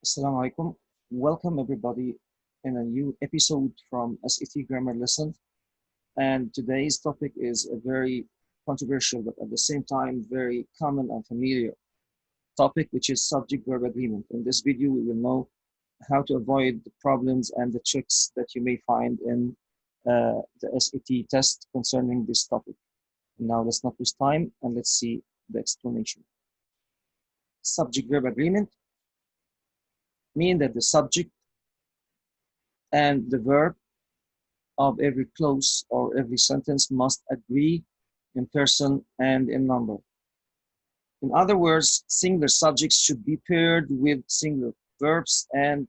Assalamu alaikum. Welcome everybody in a new episode from SAT Grammar Lesson. And today's topic is a very controversial, but at the same time, very common and familiar topic, which is subject-verb agreement. In this video, we will know how to avoid the problems and the tricks that you may find in the SAT test concerning this topic. Now, let's not waste time and let's see the explanation. Subject-verb agreement mean that the subject and the verb of every clause or every sentence must agree in person and in number. In other words, singular subjects should be paired with singular verbs and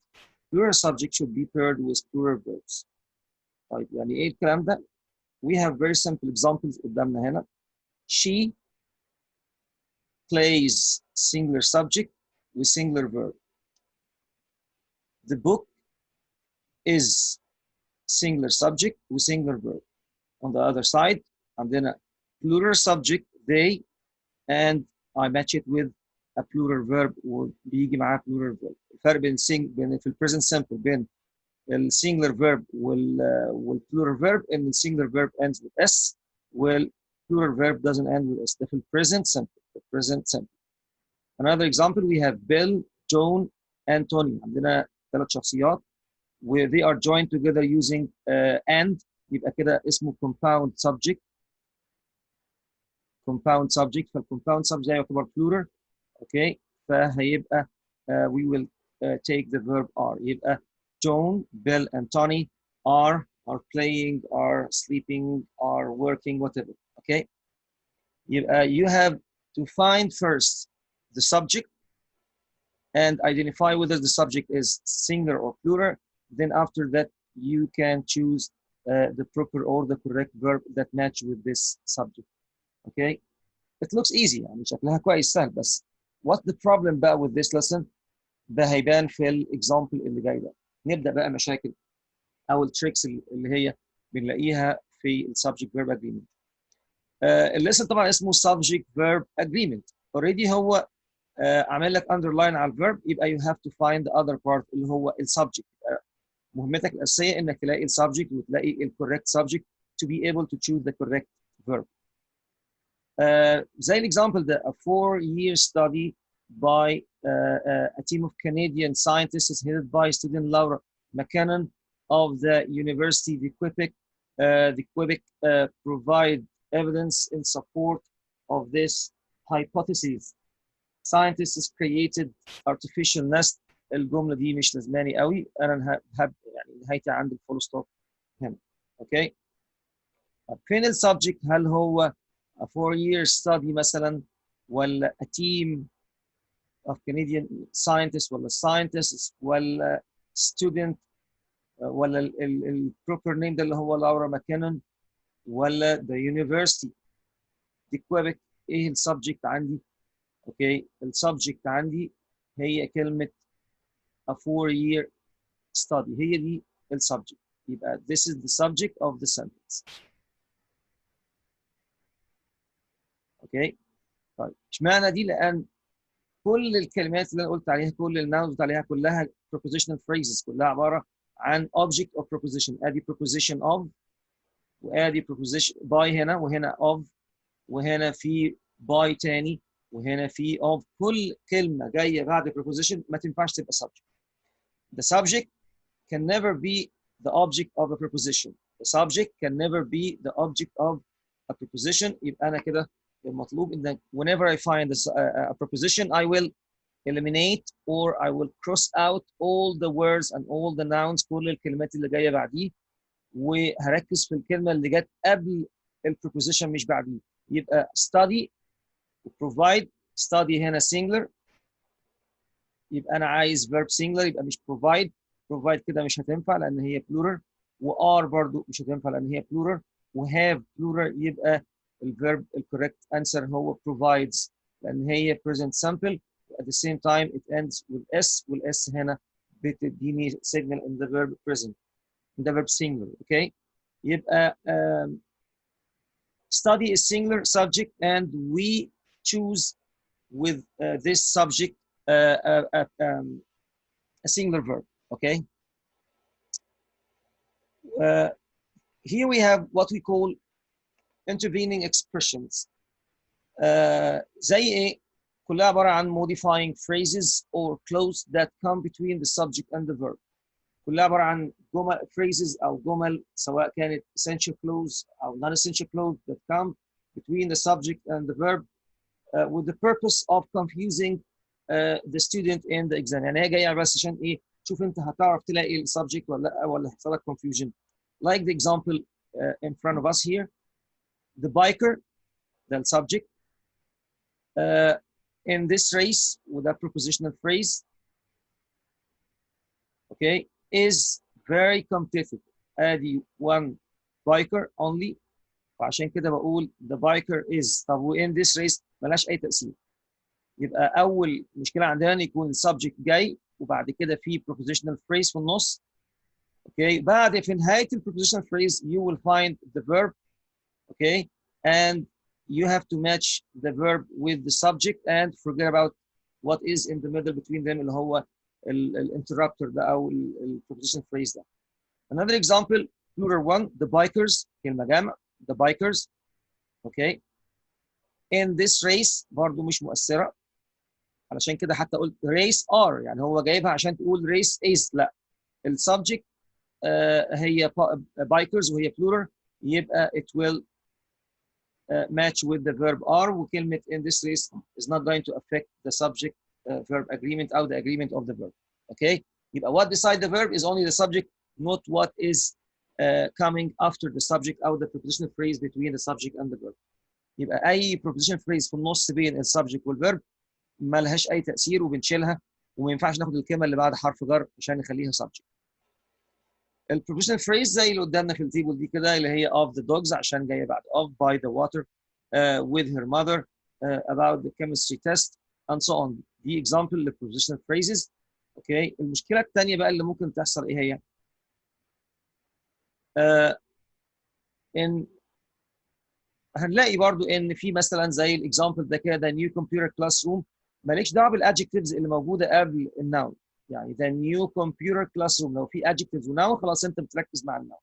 plural subjects should be paired with plural verbs. طيب يعني ايه الكلام ده؟ We have very simple examples قدامنا هنا. She plays singular subject with singular verb. The book is singular subject with singular verb. On the other side, عندنا plural subject they and I match it with a plural verb وبيجي معاه plural verb. الفرق بين في البريزنت سمبل بين السنجلر verb والplural verb ان السنجلر verb ends with s والplural verb doesn't end with s. ده في البريزنت simple. The present simple. Another example we have Bill, Joan, and Tony. عندنا ثلاث شخصيات where they are joined together using and يبقى كده اسمه compound subject. compound subject فالcompound subject ده يعتبر plural. Okay, فهيبقى we will take the verb are. يبقى Joan, Bill, and Tony are playing, are sleeping, are working, whatever. Okay, you have to find first the subject and identify whether the subject is singular or plural. Then after that, you can choose the proper or the correct verb that match with this subject. Okay, it looks easy يعني شكلها كويس سهل بس what the problem بقى with this lesson ده هيبان في الاكزامبل اللي جاي ده. نبدا بقى مشاكل او التريكس اللي هي بنلاقيها في السبجكت فيرب اجريمنت. الليسن طبعا اسمه subject verb agreement. already هو عامل لك underline على الفيرب يبقى you have to find the other part اللي هو السبجكت. مهمتك الاساسيه انك تلاقي السبجكت وتلاقي الكوريكت subject to be able to choose the correct verb. زي الاكزامبل ده a 4-year study by a team of Canadian scientists headed by student Laura McKinnon of the University of Quebec. The Quebec provide evidence in support of this hypothesis. Scientists created artificial nest. الجمله دي مش لازماني قوي انا يعني نهايتي عند الفول ستوب هنا. اوكي فين السبجكت؟ هل هو a 4-year study مثلا ولا a team of Canadian scientists ولا scientists ولا student ولا ال proper name ده اللي هو لورا ماكينون ولا the university دي كويبك. ايه السبجكت عندي؟ اوكي السبجكت عندي هي كلمه a 4-year study هي دي السبجكت. يبقى this is the subject of the sentence. اوكي طيب اشمعنى دي؟ لان كل الكلمات اللي انا قلت عليها كل الناونز قلت عليها كلها prepositional phrases كلها عباره عن object of preposition. ادي preposition of وادي preposition by هنا وهنا of وهنا في by تاني وهنا في of. كل كلمه جايه بعد preposition ما تنفعش تبقى subject. The subject can never be the object of a preposition. The subject can never be the object of a preposition. يبقى انا كده المطلوب ان whenever I find a preposition I will eliminate or I will cross out all the words and all the nouns. كل الكلمات اللي جايه بعديه وهركز في الكلمه اللي جت قبل البروبوزيشن مش بعديه. يبقى study provide. study هنا singular يبقى انا عايز verb singular يبقى مش provide. provide كده مش هتنفع لان هي plural وار برضو مش هتنفع لان هي plural وhave plural يبقى الverb الكوريكت answer هو provides لان هي present simple. at the same time it ends with s والاس هنا بتديني signal in the verb present in the verb singular. okay يبقى study is singular subject and we choose with this subject a singular verb. Okay. Here we have what we call intervening expressions. زي ايه؟ كلها عبارة عن modifying phrases or clauses that come between the subject and the verb. كلها عبارة عن جمل phrases أو جمل سواء كانت essential clause أو non-essential clause that come between the subject and the verb with the purpose of confusing the student in the exam. يعني هي جاية بس عشان ايه؟ شوف انت هتعرف تلاقي السبجكت ولا لا ولا هيحصل لك confusion. Like the example in front of us here, the biker, the subject, in this race with a prepositional phrase, okay, is very competitive. ادي one biker only, فعشان كده بقول the biker is. طب و in this race ملهاش اي تأثير. يبقى اول مشكلة عندنا ان يكون السبجكت جاي وبعد كده في prepositional phrase في النص. اوكي، بعد في نهاية prepositional phrase you will find the verb. Okay, and you have to match the verb with the subject and forget about what is in the middle between them اللي هو الانتربتر ده او البروبوزيشن phrase ده. Another example, plural one, the bikers, كلمة جمع, the bikers. Okay, in this race برضو مش مؤثرة، علشان كده حتى قلت race are، يعني هو جايبها عشان تقول race is. لا، السبجكت هي bikers وهي plural، يبقى it will match with the verb are، وكلمة in this race is not going to affect the subject verb agreement or the agreement of the verb. Okay, يبقى what beside the verb is only the subject, not what is coming after the subject or the prepositional phrase between the subject and the verb. يبقى أي prepositional phrase في النص بين السبجكت والverb ما لهاش أي تأثير وبنشيلها، وما ينفعش ناخد الكلمة اللي بعد حرف جر عشان نخليها subject. البروفيشنال فريز زي اللي قدامنا في التيبل دي كده اللي هي of the dogs عشان جايه بعد of by the water with her mother about the chemistry test and so on. دي example للبروفيشنال phrases. اوكي، المشكله الثانيه بقى اللي ممكن تحصل ايه هي؟ ان هنلاقي برضو ان في مثلا زي الاكزامبل ده كده new computer classroom، مالكش دعوه بالادجكتيفز اللي موجوده قبل الناون. يعني the new computer classroom لو في adjectives وناون خلاص انت بتركز مع الناون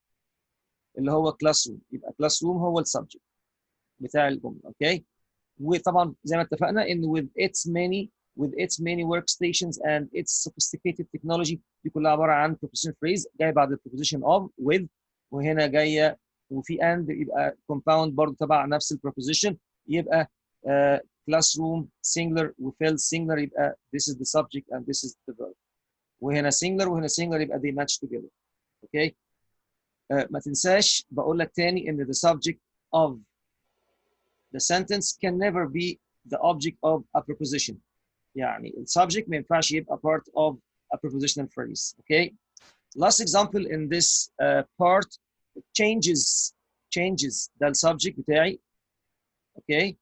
اللي هو classroom، يبقى classroom هو السبجكت بتاع الجمله. اوكي، وطبعا زي ما اتفقنا ان with its many workstations and its sophisticated technology دي كلها عباره عن preposition phrase جاي بعد preposition of with، وهنا جايه وفي and يبقى compound برضه تبع نفس preposition، يبقى classroom singular وفيل singular يبقى this is the subject and this is the verb، وهنا singular وهنا singular يبقى they match together. اوكي، ما تنساش بقول لك تاني ان the subject of the sentence can never be the object of a preposition. يعني ال subject ما ينفعش يبقى part of a prepositional phrase. Okay, last example in this part, changes ده ال subject بتاعي. Okay,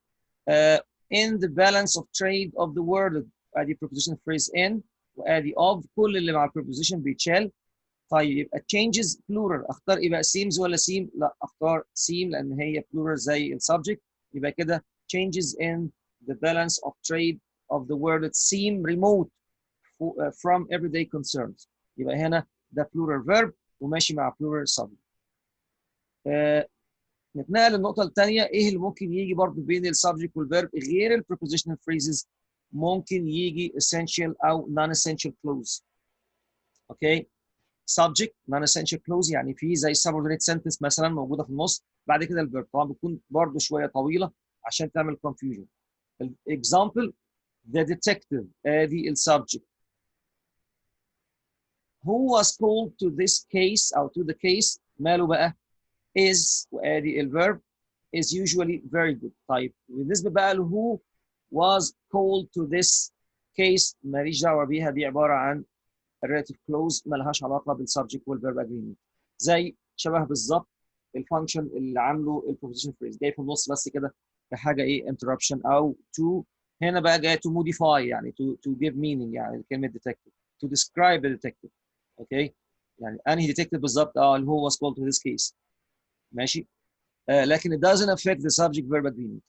in the balance of trade of the world ادي prepositional phrase in وادي of، كل اللي مع preposition بيتشال. طيب يبقى changes plural، اختار ايه بقى seems ولا seem؟ لا، اختار seem لان هي plural زي ال subject. يبقى كده changes in the balance of trade of the world seem remote from everyday concerns. يبقى هنا ده plural verb وماشي مع plural subject. نتنقل للنقطة الثانية، ايه اللي ممكن يجي برضه بين السبجكت والverb غير ال prepositional phrases؟ ممكن يجي essential او non-essential clause. اوكي، subject non-essential clause يعني في زي subordinate sentence مثلا موجودة في النص، بعد كده الverb طبعا بتكون برضه شوية طويلة عشان تعمل confusion. example the detective ادي ال subject who was called to this case او to the case ماله بقى is وادي ال verb is usually very good. طيب بالنسبة بقى ل who was called to this case ماليش دعوة بيها، دي عبارة عن relative clause مالهاش علاقة بالسبجكت والverb agreement، زي شبه بالظبط الفانكشن اللي عامله البروبوزيشن فريز جاي في النص بس كده كحاجه ايه interruption او to. هنا بقى جاي to modify يعني to give meaning، يعني كلمه detective to describe the detective. اوكي، يعني انهي detective بالظبط؟ اللي هو was called to this case. ماشي، لكن it doesn't affect the subject verb agreement.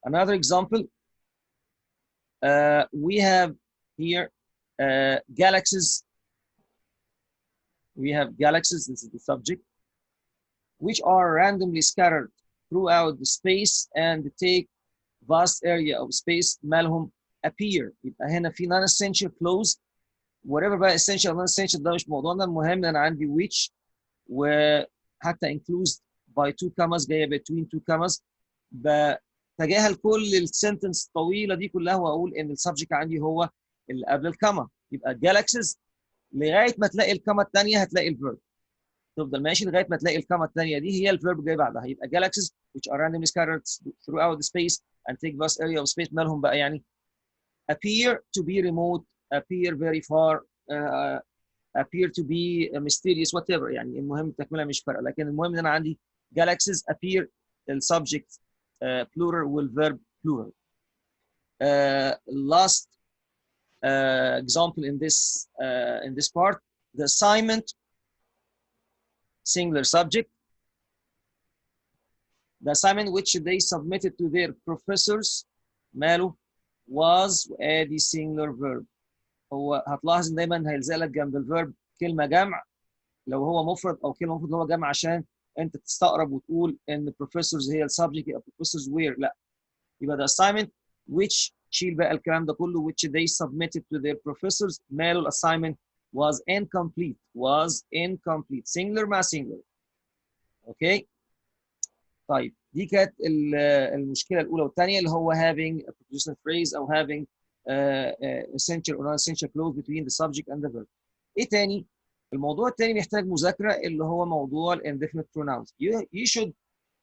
Another example, we have here galaxies we have galaxies, this is the subject, which are randomly scattered throughout the space and take vast area of space. مالهم appear. يبقى هنا في non essential clause whatever بقى essential non essential ده مش موضوعنا. المهم ان انا عندي which وحتى enclosed by two commas جايه between two commas. بتجاهل كل السنتنس الطويله دي كلها واقول ان السبجكت عندي هو اللي قبل الكما. يبقى galaxies لغايه ما تلاقي الكما الثانيه هتلاقي الفيرب. تفضل ماشي لغايه ما تلاقي الكما الثانيه دي هي الفيرب جاي بعدها. يبقى galaxies which are randomly scattered throughout the space and take vast area of space. مالهم بقى يعني appear to be remote, appear very far, appear to be mysterious, whatever. يعني المهم التكمله مش فارقه، لكن المهم ان انا عندي galaxies appear السبجكت plural والverb plural. Last example in this part, the assignment singular subject, the assignment which they submitted to their professors ماله was وادي singular verb. هو هتلاحظ ان دايما هيلزق لك جنب الفيرب كلمه جمع لو هو مفرد او كلمه مفرد هو جمع عشان انت تستقرب وتقول ان professors هي السبجكت يبقى professors were. لا، يبقى the assignment which شيل بقى الكلام ده كله which they submitted to their professors ماله الاساينمنت was incomplete singular مع singular. اوكي طيب دي كانت المشكله الاولى والثانيه اللي هو having a prepositional phrase او having essential or non-essential clause between the subject and the verb. ايه تاني؟ الموضوع الثاني بيحتاج مذاكره اللي هو موضوع indefinite pronouns. You should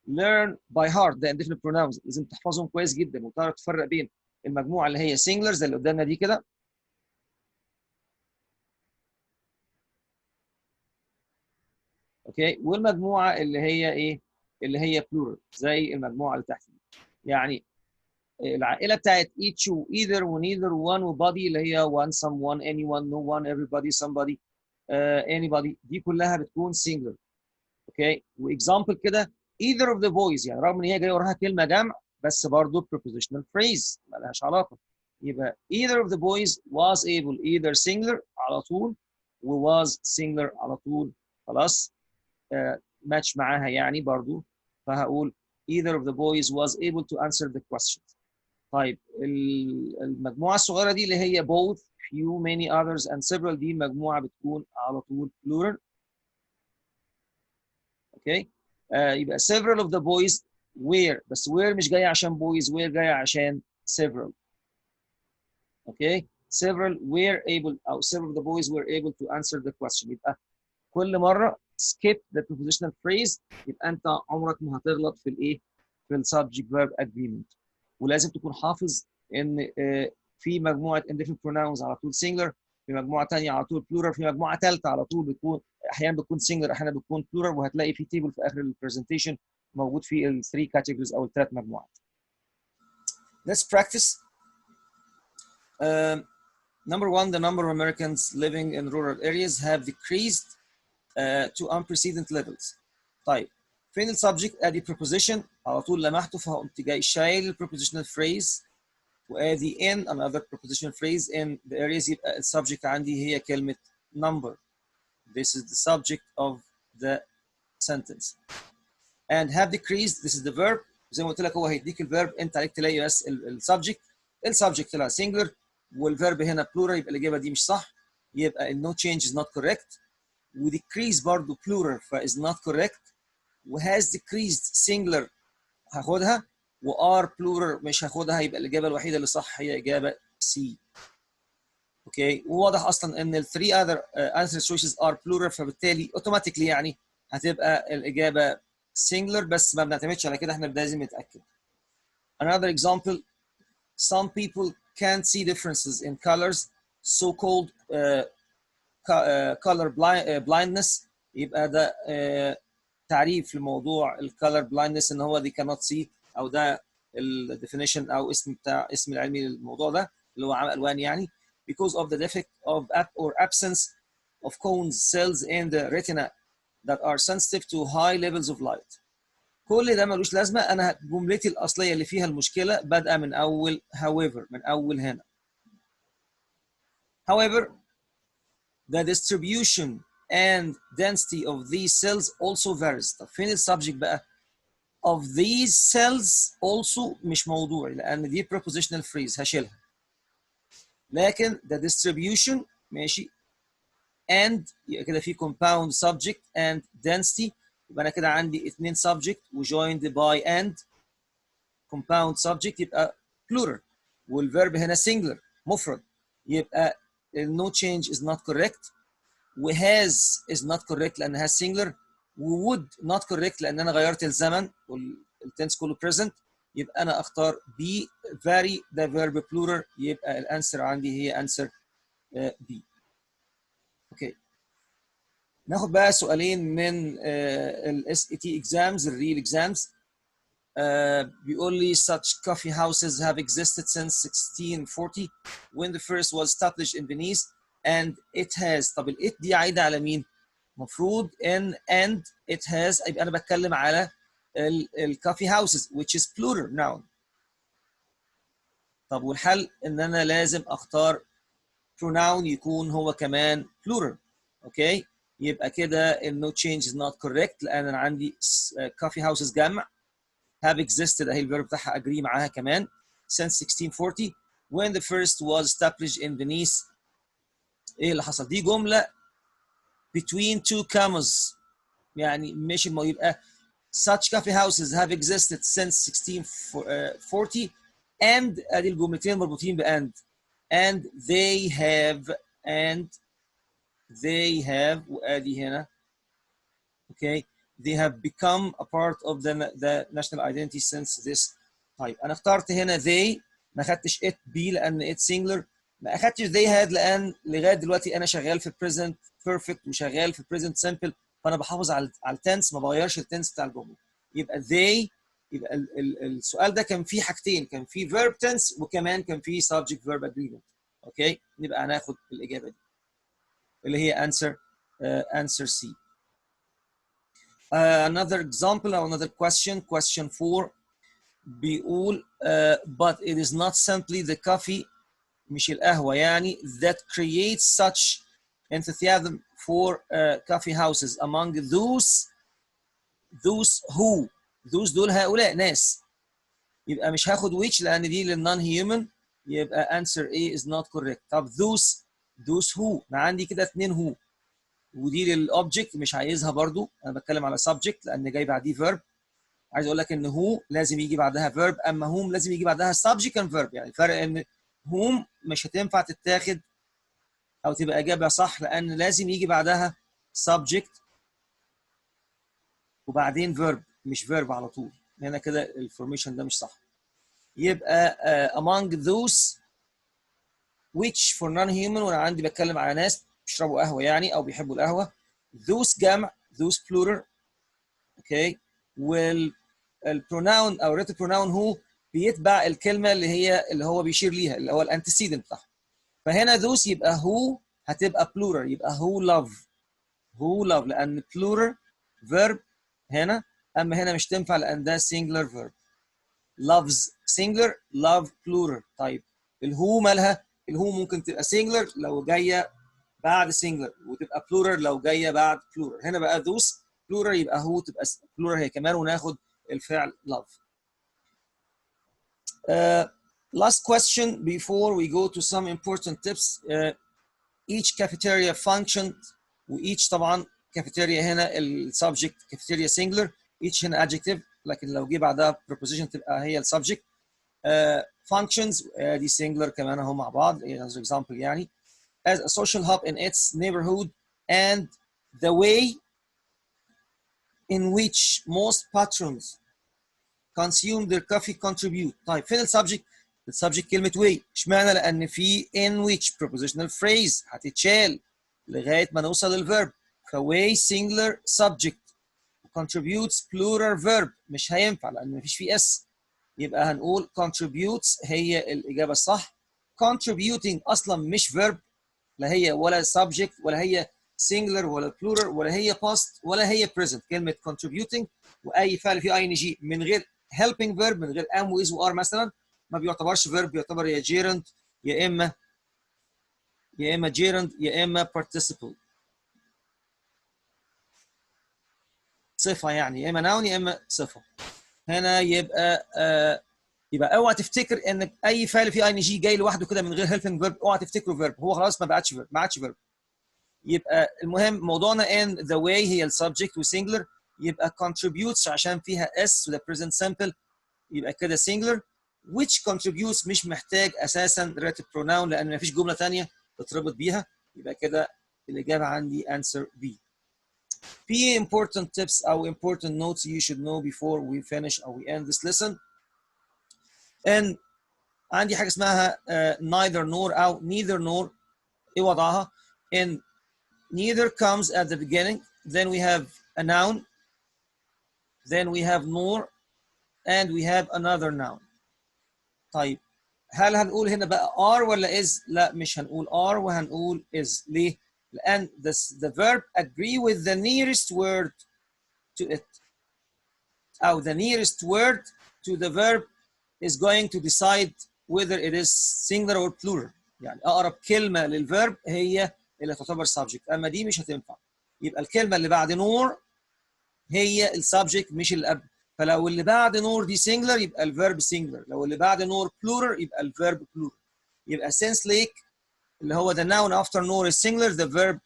learn by heart the indefinite pronouns. لازم تحفظهم كويس جدا وتعرف تفرق بين المجموعه اللي هي singular زي اللي قدامنا دي كده اوكي والمجموعه اللي هي ايه؟ اللي هي plural زي المجموعه اللي تحت دي. يعني العائله بتاعت each و either و neither و one و body اللي هي one someone anyone no one everybody somebody anybody دي كلها بتكون singular. اوكي واكزامبل كده either of the boys يعني رغم ان هي جايه وراها كلمه جمع بس برضه prepositional phrase ما لهاش علاقه. يبقى either of the boys was able either singular على طول و was singular على طول خلاص ماتش معاها يعني برضه. فهقول either of the boys was able to answer the questions. طيب المجموعه الصغيره دي اللي هي both few many others and several دي مجموعه بتكون على طول plural. اوكي يبقى several of the boys were بس were مش جايه عشان boys were جايه عشان several. اوكي several were able او several of the boys were able to answer the question. يبقى كل مره skip the prepositional phrase يبقى انت عمرك ما هتغلط في الايه؟ في السبجكت فيرب اجريمنت. ولازم تكون حافظ ان في مجموعه indefinite pronouns على طول singular، في مجموعه ثانيه على طول plural، في مجموعه ثالثه على طول بتكون احيانا بتكون singular احيانا بتكون plural. وهتلاقي في تيبل في اخر البرزنتيشن موجود فيه الثري كاتيجوريز او الثلاث مجموعات. Let's practice. Number one, the number of Americans living in rural areas have decreased to unprecedented levels. طيب فين السبجكت؟ ادي preposition على طول لمحته فقمت جاي شايل prepositional phrase وادي in another prepositional phrase in the areas. يبقى السبجكت عندي هي كلمه number. This is the subject of the sentence. And have decreased this is the verb. زي ما قلت لك هو هيديك الفيرب انت عليك تلاقي بس السبجكت. السبجكت طلع singular والفيرب هنا plural يبقى الاجابه دي مش صح. يبقى no change is not correct. وديكريز برضه plural ف is not correct. وهاز decreased singular هاخدها وار plural مش هاخدها. يبقى الاجابه الوحيده اللي صح هي اجابه سي. اوكي وواضح اصلا ان الثري اذر answer choices are plural فبالتالي اوتوماتيكلي يعني هتبقى الاجابه singular بس ما بنعتمدش على كده احنا لازم نتاكد. Another example, some people can't see differences in colors so-called color blindness. يبقى ده تعريف لموضوع الكالر blindness ان هو they cannot see او ده الديفينيشن او اسم العلمي للموضوع ده اللي هو عمى الوان يعني because of the defect of or absence of cones cells in the retina that are sensitive to high levels of light. كل ده ملوش لازمه. انا جملتي الاصليه اللي فيها المشكله بادئه من اول however من اول هنا. However the distribution and density of these cells also varies. طب فين السبجكت بقى؟ of these cells also مش موضوعي لأن دي prepositional phrase هشيلها. لكن the distribution ماشي and يبقى كده في compound subject and density يبقى أنا كده عندي اتنين subject و joined by and compound subject يبقى plural والverb هنا singular مفرد يبقى no change is not correct و has is not correct لأن has singular و would not correct لأن أنا غيرت الزمن والتنس كله present يبقى أنا أختار B vary the verb plural يبقى الأنسر عندي هي أنسر B. أوكي ناخد بقى سؤالين من ال SAT exams الريل exams. بيقول لي such coffee houses have existed since 1640 when the first was established in Venice and it has. طب ال it دي عايدة على مين؟ مفروض ان and it has يبقى أنا بتكلم على ال coffee houses which is plural noun. طب والحل إن أنا لازم أختار pronoun يكون هو كمان plural. أوكي يبقى كده ال no change is not correct لأن أنا عندي coffee houses جمع have existed اهي الفيرب بتاعها agree معاها كمان since 1640 when the first was established in Venice. ايه اللي حصل؟ دي جمله between two commas يعني مش يبقى such coffee houses have existed since 1640 and ادي الجملتين مربوطين ب and they have وادي هنا okay they have become a part of the national identity since this. طيب انا اخترت هنا they ما خدتش it be لان it singular ما اخدتش they had لان لغايه دلوقتي انا شغال في present perfect وشغال في present simple فانا بحافظ على التنس ما بغيرش التنس بتاع الجمله يبقى they يبقى السؤال ده كان فيه حاجتين كان فيه verb tense وكمان كان فيه subject verb agreement. اوكي نبقى هناخد الاجابه دي اللي هي answer C. Another example or another question 4 بيقول but it is not simply the coffee مش القهوة يعني that creates such enthusiasm for coffee houses among those who دول هؤلاء ناس يبقى مش هاخد which لأن دي للnon human يبقى answer A is not correct. طب those who ما عندي كده اتنين who ودي للاوبجكت مش عايزها برضو انا بتكلم على subject لان جاي بعديه verb. عايز اقول لك ان هو لازم يجي بعدها verb اما whom لازم يجي بعدها subject and verb يعني الفرق ان whom مش هتنفع تتاخد او تبقى اجابه صح لان لازم يجي بعدها subject وبعدين verb مش verb على طول هنا كده الفورميشن ده مش صح. يبقى among those which for non human وانا عندي بتكلم على ناس بيشربوا قهوه يعني او بيحبوا القهوه those جمع those plural اوكي والبروناون او written pronoun هو بيتبع الكلمه اللي هو بيشير ليها اللي هو الانتسيدنت بتاعها فهنا those يبقى هو هتبقى plural يبقى who love لان plural verb هنا اما هنا مش تنفع لان ده singular verb loves singular love plural. طيب الهو مالها؟ الهو ممكن تبقى singular لو جايه بعد singular وتبقى plural لو جايه بعد plural. هنا بقى those plural يبقى هو تبقى plural هي كمان وناخد الفعل love. Last question before we go to some important tips. Each cafeteria functioned وeach طبعا cafeteria هنا السبجكت cafeteria singular each هنا adjective لكن لو جه بعدها preposition تبقى هي السبجكت. Functions دي singular كمان اهو مع بعض as example يعني as a social hub in its neighborhood and the way in which most patrons consume their coffee contribute. طيب فين السبجكت؟ السبجكت كلمة way اشمعنى؟ لأن في in which prepositional phrase هتتشال لغاية ما نوصل للverb فway singular subject contributes plural verb مش هينفع لأن مفيش فيه s يبقى هنقول contributes هي الإجابة الصح. contributing أصلا مش verb لا هي ولا subject ولا هي singular ولا plural ولا هي past ولا هي present. كلمة contributing وأي فعل فيه ing من غير helping verb من غير am و is و are مثلا ما بيعتبرش verb بيعتبر يا gerund يا إما gerund يا إما participle. صفه يعني يا اما noun يا اما صفه. هنا يبقى اوعى تفتكر ان اي فعل فيه اي ان جي جاي لوحده كده من غير هيلبنج فيرب، اوعى تفتكره فيرب، هو خلاص ما عادش فيرب. يبقى المهم موضوعنا in the way هي السبجكت وسنجلر، يبقى contributes عشان فيها s وده present simple يبقى كده singular. which contributes مش محتاج اساسا relative pronoun لان ما فيش جمله ثانيه تتربط بيها، يبقى كده الاجابه عندي answer B. P important tips او important notes you should know before we finish or we end this lesson. and عندي حاجه اسمها neither nor او neither nor. ايه وضعها؟ in neither comes at the beginning, then we have a noun, then we have nor, and we have another noun. طيب هل هنقول هنا بقى are ولا is؟ لا مش هنقول are وهنقول is. ليه؟ لأن the verb agree with the nearest word to it. أو the nearest word to the verb is going to decide whether it is singular or plural. يعني أقرب كلمة للverb هي اللي تعتبر subject، أما دي مش هتنفع. يبقى الكلمة اللي بعد nor هي السبجكت مش اللي قبل. فلو اللي بعد نور دي singular يبقى الفيرب singular، لو اللي بعد نور plural يبقى الفيرب plural. يبقى since lake اللي هو the noun after nor is singular the verb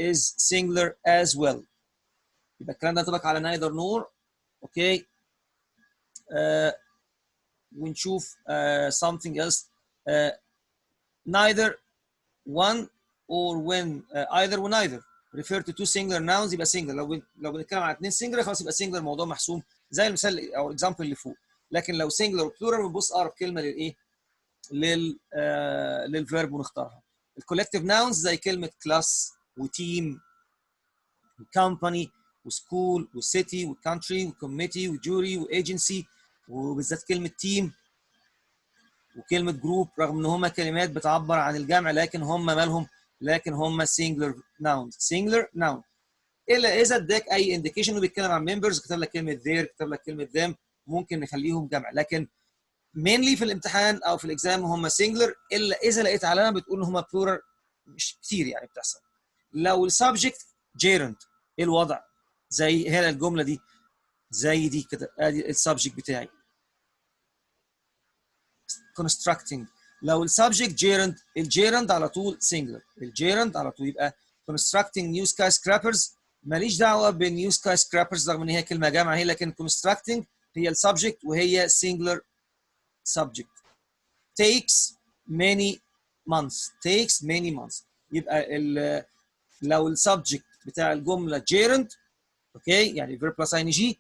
is singular as well. يبقى الكلام ده ينطبق على neither nor. اوكي ونشوف something else. neither one or when either و neither refer to two singular nouns يبقى singular. لو بنتكلم على اثنين singular خلاص يبقى singular، الموضوع محسوم زي المثال او الاكزامبل اللي فوق. لكن لو singular و plural بنبص اقرب كلمه للايه؟ للفيرب ونختارها. الكولكتيف ناونز زي كلمه كلاس وتيم وكمباني وسكول وسيتي وكانتري وكوميتي وجوري وايجنسي، وبالذات كلمه تيم وكلمه جروب رغم ان هما كلمات بتعبر عن الجمع لكن هما مالهم؟ لكن هما singular nouns. singular noun الا اذا اداك اي انديكيشن انه بيتكلم عن ممبرز، كتب لك كلمه their كتب لك كلمه them، ممكن نخليهم جمع. لكن mainly في الامتحان او في الاكزام هم singular الا اذا لقيت علامه بتقول ان هم plural، مش كتير يعني بتحصل. لو السبجكت gerund ايه الوضع؟ زي هنا الجمله دي زي دي كده، ادي السبجكت بتاعي constructing. لو السبجكت gerund الجيرند على طول singular، الجيرند على طول يبقى constructing new skyscrapers. ماليش دعوه بالنيو سكاي سكرابرز رغم ان هي كلمه جامعه هي، لكن constructing هي السبجكت وهي singular subject. takes many months takes many months يبقى لو السبجكت بتاع الجمله gerund اوكي يعني verb plus ing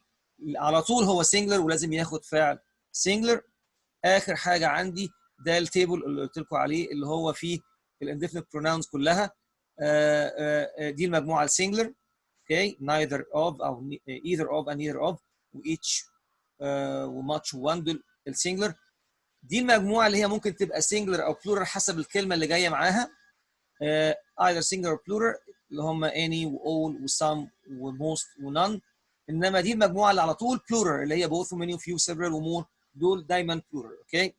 على طول هو singular ولازم ياخد فعل singular. اخر حاجه عندي ده التيبل اللي قلت لكم عليه اللي هو فيه الانديفينيت بروناونز كلها. دي المجموعه السنجلر اوكي neither of او either of and neither of و each و much و one دول السنجلر. دي المجموعه اللي هي ممكن تبقى singular او plural حسب الكلمه اللي جايه معاها either singular or plural اللي هم any و all و some و most و none. انما دي المجموعه اللي على طول plural اللي هي both و many و few several و more دول دايما plural. okay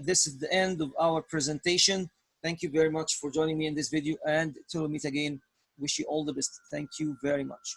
this is the end of our presentation. Thank you very much for joining me in this video and till we meet again wish you all the best. Thank you very much.